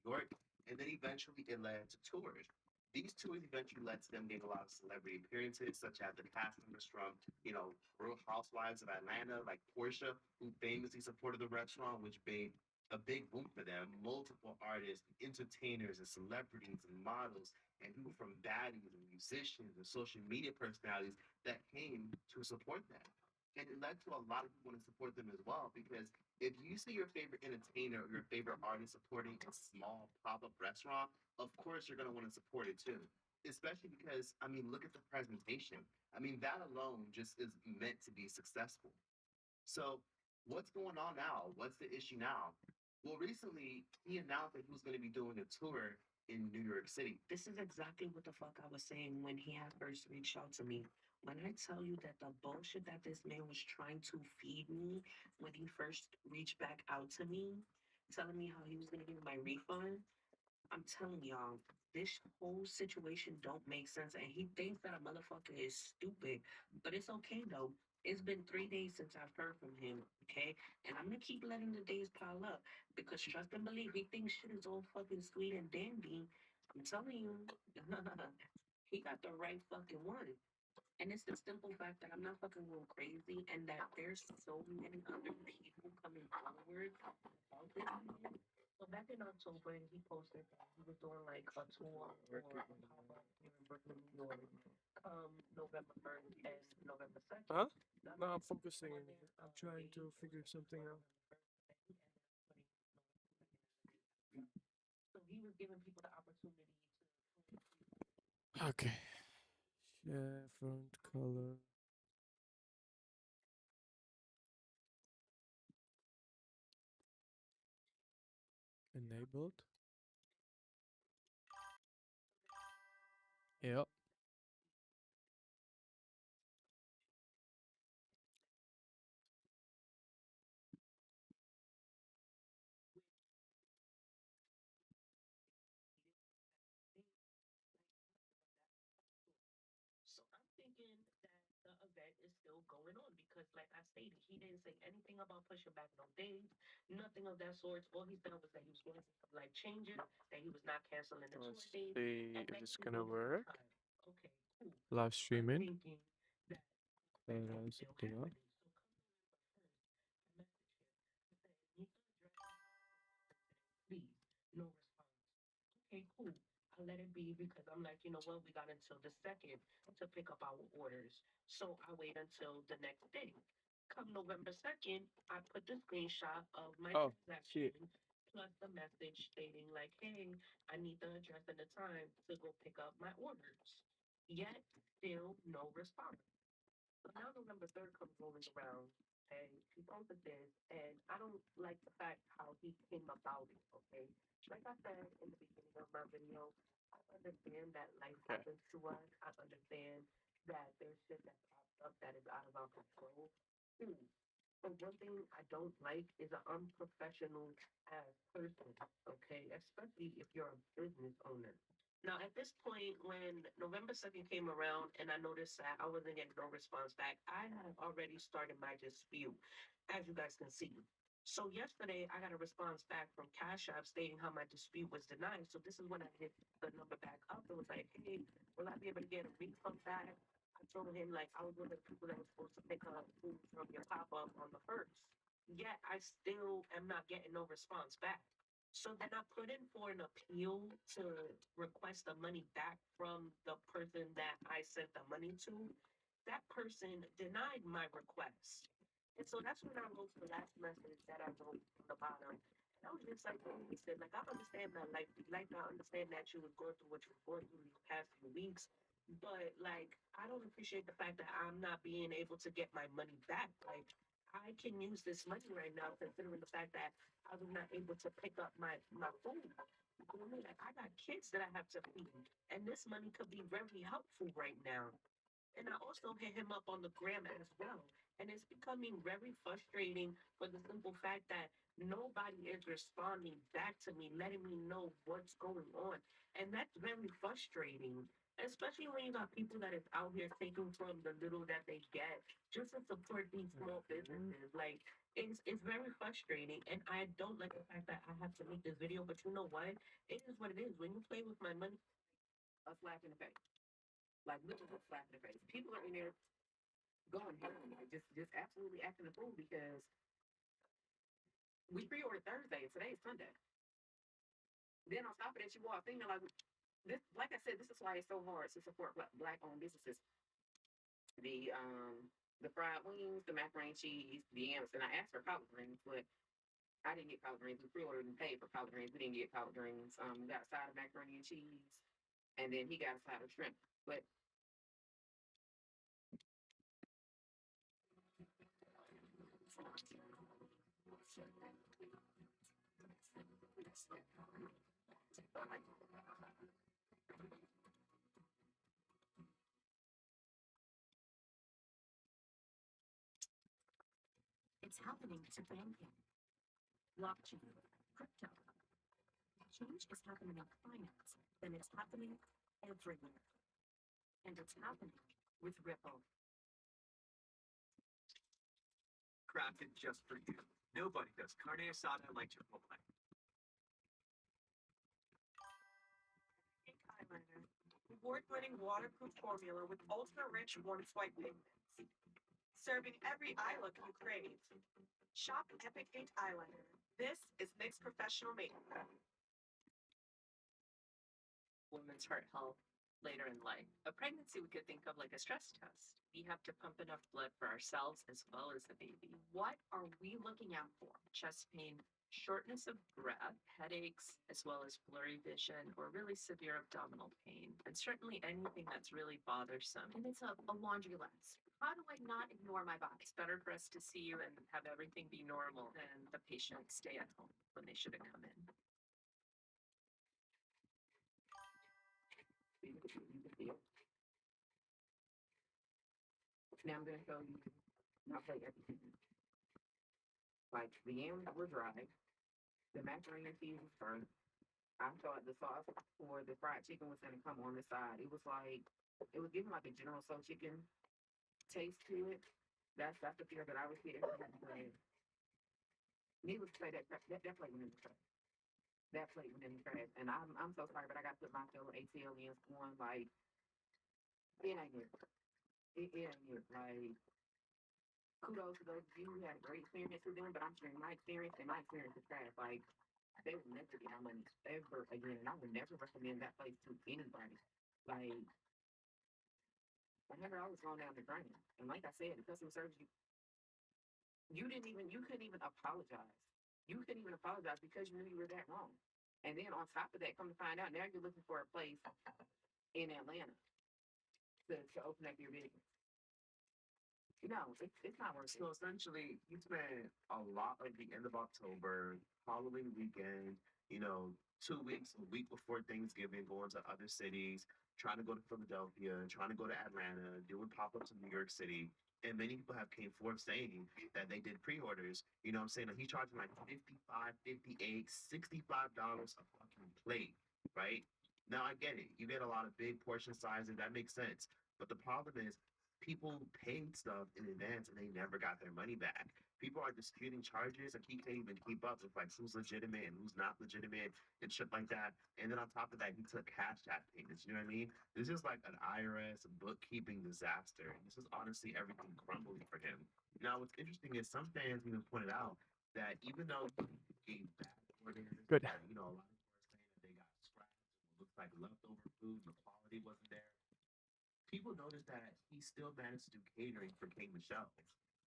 New York, and then eventually it led to tours. These tours eventually led to them getting a lot of celebrity appearances, such as the cast members from, Real Housewives of Atlanta, like Portia, who famously supported the restaurant, which made a big boom for them. Multiple artists, entertainers, and celebrities and models, and people from baddies and musicians and social media personalities that came to support them. And it led to a lot of people wanting to support them as well because if you see your favorite entertainer or your favorite artist supporting a small pop-up restaurant, of course you're gonna want to support it too. Especially because I mean, look at the presentation. I mean, that alone just is meant to be successful. So, what's going on now? What's the issue now? Well, recently he announced that he was going to be doing a tour in New York City. This is exactly what the fuck I was saying when he had first reached out to me. When I tell you that the bullshit that this man was trying to feed me when he first reached back out to me, telling me how he was going to give me my refund, I'm telling y'all, this whole situation don't make sense, and he thinks that a motherfucker is stupid. But it's okay though. It's been 3 days since I've heard from him, okay? And I'm gonna keep letting the days pile up because trust and believe, he thinks shit is all fucking sweet and dandy. I'm telling you, he got the right fucking one. And it's the simple fact that I'm not fucking going crazy and that there's so many other people coming forward about this man. So back in October, he posted that he was doing like a tour or a pop-up here in Brooklyn, New York, November 1st and November 2nd. Huh? Not No, I'm only focusing. on there, I'm trying days, to figure something out. so he was giving people the opportunity to. Okay. Share font color. Enabled. Yep. So I'm thinking that the event is still going on because, like I stated, he didn't say anything about pushing back no dates, nothing of that sort. All he said was that he was going to like change it, that he was not canceling the tour Let's date, see and if that it's he gonna was going to work. try. Okay, cool. Live So I'm streaming. thinking that Something is up. still happening. So come November 1st, I messaged him. I said, "Need to address this today, please." No response. Okay, cool. I let it be because I'm like, you know what, we got until the second to pick up our orders. So I wait until the next day. Come November 2nd, I put the screenshot of my Oh, transaction shit. plus the message stating like, hey, I need the address and the time to go pick up my orders. Yet still no response. So now November 3rd comes rolling around and he posted this and I don't like the fact how he came about it, okay? Like I said in the beginning of my video, I understand that life Okay. happens to us. I understand that there's shit that pops up that is out of our control. Hmm. But one thing I don't like is an unprofessional as person, okay? Especially if you're a business owner. Now, at this point, when November 2nd came around and I noticed that I wasn't getting no response back, I had already started my dispute, as you guys can see. So yesterday, I got a response back from Cash App stating how my dispute was denied. So this is when I hit the number back up. It was like, hey, will I be able to get a refund back? I told him like I was one of the people that was supposed to pick up food from your pop-up on the first. Yet I still am not getting no response back. So then I put in for an appeal to request the money back from the person that I sent the money to. That person denied my request. And so that's when I wrote the last message that I wrote on the bottom. And I was just like, listen, like I understand that like I understand that you was going through what you were going through these past few weeks. But like I don't appreciate the fact that I'm not being able to get my money back. Like I can use this money right now, considering the fact that I was not able to pick up my food. You know what I mean? Like I got kids that I have to feed, and this money could be very helpful right now. And I also hit him up on the gram as well. And it's becoming very frustrating for the simple fact that nobody is responding back to me, letting me know what's going on. And that's very frustrating. especially when you got people that is out here taking from the little that they get just to support these small businesses. Like, it's very frustrating, and I don't like the fact that I have to make this video. But you know what? It is what it is. When you play with my money, a slap in the face, like literally a slap in the face. People are in there going ham, like just absolutely acting a fool because we pre-ordered Thursday and today is Sunday. Then on top of that, you walk thinking like this. Like I said, this is why it's so hard to support black-owned businesses. The fried wings, the macaroni and cheese, the yams, and I asked for collard greens, but I didn't get collard greens. We pre-ordered and paid for collard greens. We didn't get collard greens. We got a side of macaroni and cheese, and then he got a side of shrimp. But it's happening to banking, blockchain, crypto. Change is happening in finance, and it's happening everywhere. And it's happening with Ripple. Crafted just for you. Nobody does carne asada like Chipotle. Pink eyeliner, award-winning waterproof formula with ultra-rich one-swipe pigments, serving every eye look you crave. Shop Epic Ink Eyeliner. This is NYX Professional Makeup. Women's heart health later in life. A pregnancy we could think of like a stress test. We have to pump enough blood for ourselves as well as the baby. What are we looking out for? Chest pain, shortness of breath, headaches, as well as blurry vision or really severe abdominal pain, and certainly anything that's really bothersome. And it's a laundry list. How do I not ignore my body? It's better for us to see you and have everything be normal than the patient stay at home when they should have come in. Now I'm gonna show you my plate everything. Like the yams were dry, the macaroni and cheese was burnt. I thought the sauce for the fried chicken was gonna come on the side. It was like it was giving like a General Tso chicken taste to it. That's the fear that I was getting. Needless to say, that plate went in the trash. That plate went in the trash, and I'm so sorry, but I got to put my fellow ATLians on. Like it ain't it. It ain't it. Like kudos to those of you who had a great experience with them, but I'm sharing my experience, and my experience is trash. Like they will never get our money ever again, and I would never recommend that place to anybody. Like $100 going down the drain, and like I said, the customer service you couldn't even apologize. You couldn't even apologize because you knew you were that wrong. And then on top of that, come to find out, now you're looking for a place in Atlanta to open up your business. No, it's not worth it. So essentially, you spent a lot of the end of October, Halloween weekend, 2 weeks, a week before Thanksgiving, going to other cities, trying to go to Philadelphia, trying to go to Atlanta, doing pop-ups in New York City. And many people have came forth saying that they did pre-orders. You know what I'm saying? Like he's charging like $55, $58, $65 a fucking plate, right? Now I get it. You get a lot of big portion sizes. That makes sense. But the problem is people paid stuff in advance and they never got their money back. People are disputing charges and he can't even keep up with like who's legitimate and who's not legitimate and shit like that. And then on top of that, he took cash app payments. You know what I mean? This is like an IRS bookkeeping disaster. And this is honestly everything crumbling for him. Now, what's interesting is some fans even pointed out that even though he gave bad orders, Good. a lot of people are saying that they got scrapped and it looks like leftover food and the quality wasn't there. People noticed that he still managed to do catering for King Michelle.